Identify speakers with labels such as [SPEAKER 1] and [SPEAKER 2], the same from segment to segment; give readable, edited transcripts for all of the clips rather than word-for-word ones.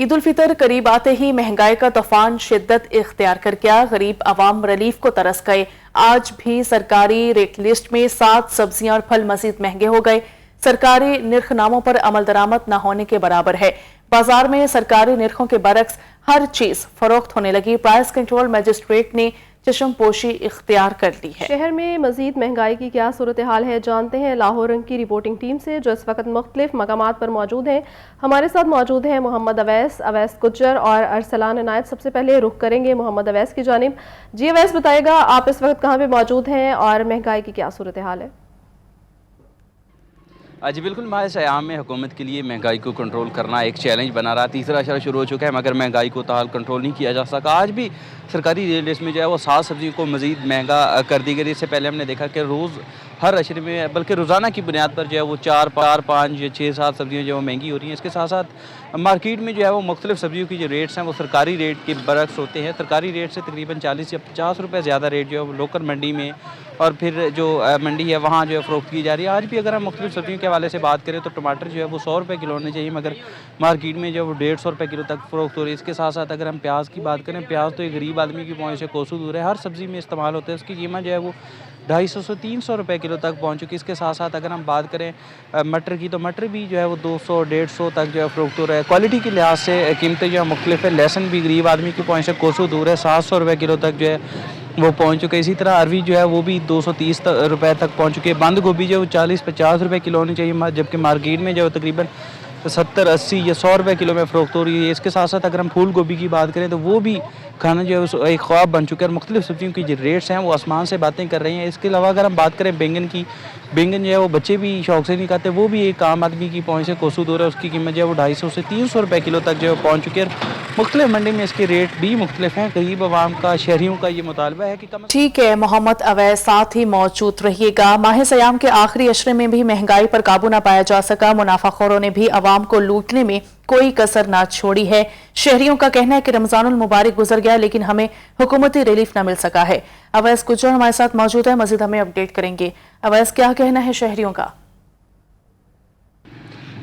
[SPEAKER 1] ईद उल फितर करीब आते ही महंगाई का तूफान शिद्दत इख्तियार कर गया। गरीब आवाम रिलीफ को तरस गए। आज भी सरकारी रेट लिस्ट में 7 सब्जियां और फल मजीद महंगे हो गए। सरकारी निर्खनामों पर अमल दरामद न होने के बराबर है। बाजार में सरकारी निर्खों के बरक्स हर चीज फरोख्त होने लगी। प्राइस कंट्रोल मजिस्ट्रेट ने चश्मपोशी इख्तियार कर ली है।
[SPEAKER 2] शहर में मजीद महंगाई की क्या सूरत हाल है, जानते हैं लाहौर रंग की रिपोर्टिंग टीम से, जो इस वक्त मुख्तलिफ मकामात पर मौजूद हैं। हमारे साथ मौजूद हैं मोहम्मद अवैस गुज्जर और अरसलान इनायत। सबसे पहले रुख करेंगे मोहम्मद अवैस की जानिब। जी अवैस, बताएगा आप इस वक्त कहाँ पे मौजूद हैं और महंगाई की क्या सूरत हाल है?
[SPEAKER 3] जी बिल्कुल, माह सयाम में हुकूमत के लिए महंगाई को कंट्रोल करना एक चैलेंज बना रहा। तीसरा अशरा शुरू हो चुका है मगर महंगाई को ताल कंट्रोल नहीं किया जा सका। आज भी सरकारी रेट लिस्ट में जो है वो 7 सब्जियों को मज़ीद महंगा कर दी गई। इससे पहले हमने देखा कि रोज़ हर अशरे में बल्कि रोज़ाना की बुनियाद पर जो है वो 4, 5 या 6, 7 सब्जियाँ जो है महंगी हो रही हैं। इसके साथ साथ मार्केट में जो है वो मुख्तलिफ सब्जियों की जो रेट्स हैं वो सरकारी रेट के बरक्स होते हैं। सरकारी रेट से तकरीबन 40 या 50 रुपये ज़्यादा रेट जो है वो लोकल मंडी में और फिर जो मंडी है वहाँ जो है फ़रोख्त की जा रही है। आज भी अगर हम मुख्तलिफ सब्जियों के हवाले से बात करें तो टमाटर जो है वो 100 रुपये किलो होने चाहिए मगर मार्केट में जो है वो 150 रुपये किलो तक फ़रोख्त हो रही है। इसके साथ साथ अगर हम प्याज की बात करें, प्याज तो एक गरीब आदमी की पहुँच से कोसों दूर है। हर सब्ज़ी में इस्तेमाल होता है। उसकी कीमत जो है वो 250 से 300 रुपये किलो तक पहुँच चुकी है। इसके साथ साथ अगर हम बात करें मटर की तो मटर भी जो है वो 200, 150 तक जो है फ़रोख्त हो रहा है। क्वालिटी के लिहाज से कीमतें जो है मुख्तलिफ है। लहसुन भी गरीब आदमी की पहुँच से कोसों दूर है, 700 रुपये किलो तक जो है वो पहुंच चुके हैं। इसी तरह अरवी जो है वो भी 230 रुपये तक पहुंच चुके हैं। बंद गोभी जो है वो 40-50 रुपये किलो होनी चाहिए जबकि मार्केट में जो है तकरीबन 70, 80 या 100 रुपये किलो में फ़रोख्त हो रही है। इसके साथ साथ अगर हम फूल गोभी की बात करें तो वो भी खाना जो है एक ख्वाब बन चुका है। मुख्तलिफ सब्जियों की जो रेट्स हैं वो आसमान से बातें कर रही हैं। इसके अलावा अगर हम बात करें बैंगन की, बैंगन जो है वो बच्चे भी शौक से नहीं खाते, वो भी एक आम आदमी की पहुँच से कोसों दूर है। उसकी कीमत जो है वो 250 से 300 रुपये किलो तक जो है पहुँच चुकी है। मुख्तलिफ मंडी में इसके रेट भी मुख्तलिफ हैं। गरीब आवाम का, शहरियों का ये मुतालबा है कि कम।
[SPEAKER 1] ठीक है मोहम्मद अवैस, साथ ही मौजूद रहिएगा। माह सयाम के आखिरी अशरे में भी महंगाई पर काबू न पाया जा सका। मुनाफाखोरों ने भी अवाम को लूटने में कोई कसर ना छोड़ी है। शहरियों का कहना है कि रमजानुल मुबारक गुजर गया लेकिन हमें हुकूमती रिलीफ न मिल सका है। अवैस गुज्जर हमारे साथ मौजूद है, मजीद हमें अपडेट करेंगे। अवैस, क्या कहना है शहरियों का?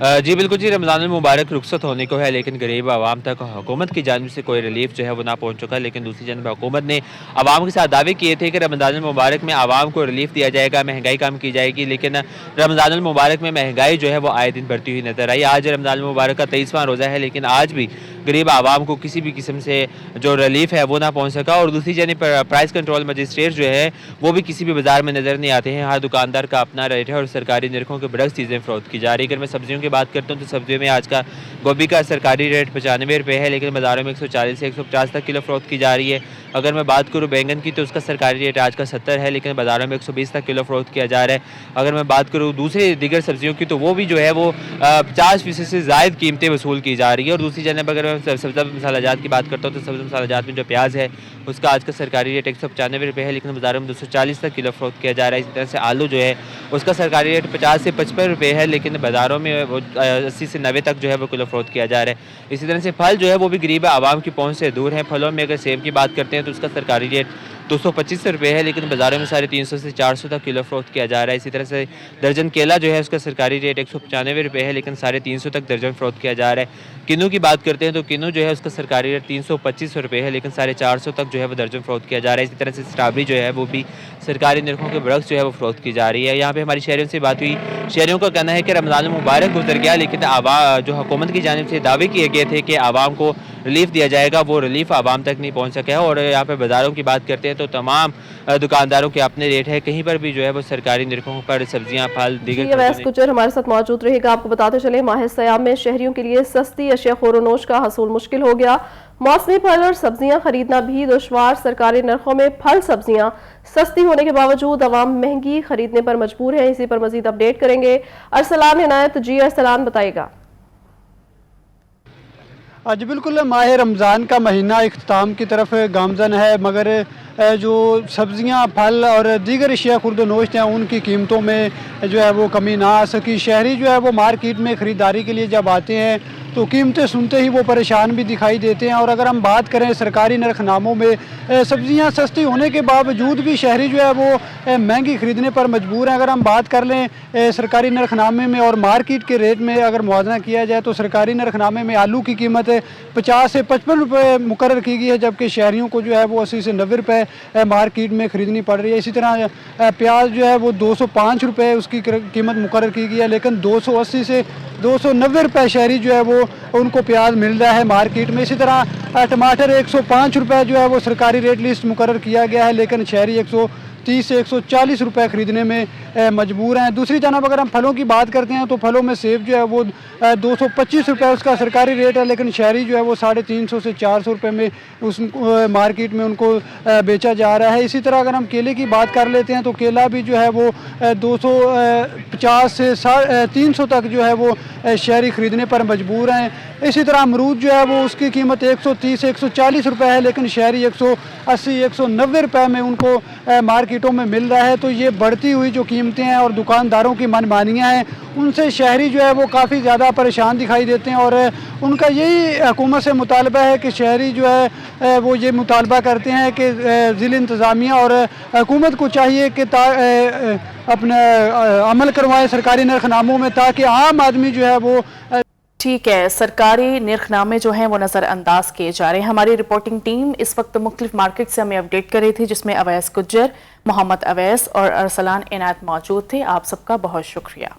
[SPEAKER 4] जी बिल्कुल जी, रमज़ान मुबारक रुखसत होने को है लेकिन गरीब आवाम तक हुकूमत की जानिब से कोई रिलीफ जो है वो ना पहुँच चुका। लेकिन दूसरी जानिब हुकूमत ने आवाम के साथ दावे किए थे कि रमज़ान मुबारक में आवाम को रिलीफ दिया जाएगा, महंगाई कम की जाएगी। लेकिन रमज़ान मुबारक में महंगाई जो है वो आए दिन बढ़ती हुई नजर आई। आज रमज़ान मुबारक का 23वां रोज़ा है लेकिन आज भी गरीब आवाम को किसी भी किस्म से जो रिलीफ है वो ना पहुँच सका। और दूसरी जानिब प्राइस कंट्रोल मजिस्ट्रेट जो है वो भी किसी भी बाजार में नज़र नहीं आते हैं। हर दुकानदार का अपना रेट है और सरकारी निरखों के बरक्स चीज़ें फ़रोख्त की जा रही है। अगर मैं सब्जियों की बात करता हूँ तो सब्जियों में आज का गोभी का सरकारी रेट 95 रुपये है लेकिन बाज़ारों में 140 से 150 तक किलो फ़रोख्त की जा रही है। अगर मैं बात करूँ बैंगन की तो उसका सरकारी रेट आज का 70 है लेकिन बाज़ारों में 120 तक किलो फ़रोख्त किया जा रहा है। अगर मैं बात करूँ दूसरे दीगर सब्जियों की तो वो भी जो है वो 50% से ज़ायद कीमतें वसूल की जा रही है। और दूसरी जगह अगर मैं सब्ज़ा मसालाजात की बात करता हूँ तो सब्ज़ा मसालाजात में जो प्याज है उसका आज का सरकारी रेट 195 रुपये है लेकिन बाज़ारों में 240 तक किलो फ़रोख्त किया जा रहा है। इसी तरह से आलू जो है उसका सरकारी रेट 50 से 55 रुपये है लेकिन बाज़ारों में वो 80 से 90 तक जो है वो किलो फ़रोख्त किया जा रहा है। इसी तरह से फल जो है वो भी गरीब आवाम की पहुँच से दूर है। फलों में अगर सेब की बात करते हैं तो उसका सरकारी रेट 225 रुपये है लेकिन बाज़ारों में 350 से 400 तक किलो फ़रोख्त किया जा रहा है। इसी तरह से दर्जन केला जो है उसका सरकारी रेट 195 रुपये है लेकिन 350 तक दर्जन फ़रोख्त किया जा रहा है। किन्नू की बात करते हैं तो किन्नू जो है उसका सरकारी रेट 325 रुपये है लेकिन 450 तक जो है वो दर्जन फ़रोख्त किया जा रहा है। इसी तरह से स्ट्रॉबेरी जो है वो भी सरकारी निरखों के बरक्स जो है वो फ़रोख्त की जा रही है। यहाँ पे हमारी शहरियों से बात हुई, शहरियों का कहना है कि रमज़ान मुबारक गुजर गया लेकिन जो हुकूमत की जानिब से दावे किए गए थे कि आवाम को रिलीफ दिया जाएगा वो रिलीफ आवाम तक नहीं पहुँच सका है। और यहाँ पर बाज़ारों की बात करते हैं तो तमाम दुकानदारों के अपने रेट है, कहीं पर भी जो है वो सरकारी निरखों पर सब्जियाँ, फल, दीगर।
[SPEAKER 2] गुज्जर हमारे साथ मौजूद रहेगा। आपको बताते चले माह सयाम में शहरियों के लिए सस्ती अशिया खोरोनोश का हसूल मुश्किल हो गया। मौसमी फल और सब्जियां खरीदना भी दुश्वार। सरकारी नरखों में फल सब्जियां सस्ती होने के बावजूद अवाम महंगी खरीदने पर मजबूर है। इसी पर मजीद अपडेट करेंगे अरसलान इनायत। जी अरसलान, बताइएगा।
[SPEAKER 5] आज बिल्कुल माह रमज़ान का महीना इख्तिताम की तरफ गामज़न है मगर जो सब्ज़ियां, फल और दीगर अशिया खुर्द-ओ-नोश हैं उनकी कीमतों में जो है वो कमी ना आ सकी। शहरी जो है वो मार्केट में ख़रीदारी के लिए जब आते हैं तो कीमतें सुनते ही वो परेशान भी दिखाई देते हैं। और अगर हम बात करें सरकारी नरखनामों में सब्जियां सस्ती होने के बावजूद भी शहरी जो है वो महंगी खरीदने पर मजबूर हैं। अगर हम बात कर लें सरकारी नरखनामे में और मार्केट के रेट में अगर मुआवजा किया जाए तो सरकारी नरखनामे में आलू की कीमत 50 से 55 रुपये मुकर्रर की गई है, जबकि शहरियों को जो है वो 80 से 90 रुपये मार्केट में ख़रीदनी पड़ रही है। इसी तरह प्याज जो है वो 205 रुपये उसकी कीमत मुकर्रर की गई है, लेकिन 280 से 290 रुपये शहरी जो है वो उनको प्याज मिल रहा है मार्केट में। इसी तरह टमाटर 105 रुपये जो है वो सरकारी रेट लिस्ट मुकर्रर किया गया है, लेकिन शहरी 130 से 140 रुपये ख़रीदने में मजबूर हैं। दूसरी जानब अगर हम फलों की बात करते हैं तो फलों में सेब जो है वो 225 रुपये उसका सरकारी रेट है, लेकिन शहरी जो है वो 350 से 400 रुपये में उस मार्केट में उनको बेचा जा रहा है। इसी तरह अगर हम केले की बात कर लेते हैं तो केला भी जो है वो 250 से 300 तक जो है वो शहरी ख़रीदने पर मजबूर हैं। इसी तरह अमरूद जो है वो उसकी कीमत 130 से 140 रुपये है, लेकिन शहरी 180 190 रुपये में उनको मार्केटों में मिल रहा है। तो ये बढ़ती हुई जो कीमतें हैं और दुकानदारों की मनमानियाँ हैं, उनसे शहरी जो है वो काफ़ी ज़्यादा परेशान दिखाई देते हैं। और उनका यही हुकूमत से मुतालबा है कि शहरी जो है वो ये मुतालबा करते हैं कि ज़िला इंतज़ामिया और हुकूमत को चाहिए कि अपना अमल करवाएं सरकारी नरखनामों में, ताकि आम आदमी जो है वो
[SPEAKER 1] ठीक है, सरकारी निर्खनामे जो हैं वो नज़रअंदाज किए जा रहे हैं। हमारी रिपोर्टिंग टीम इस वक्त मुख्तलिफ मार्केट से हमें अपडेट कर रही थी, जिसमें अवैस गुज्जर, मोहम्मद अवैस और अरसलान इनायत मौजूद थे। आप सबका बहुत शुक्रिया।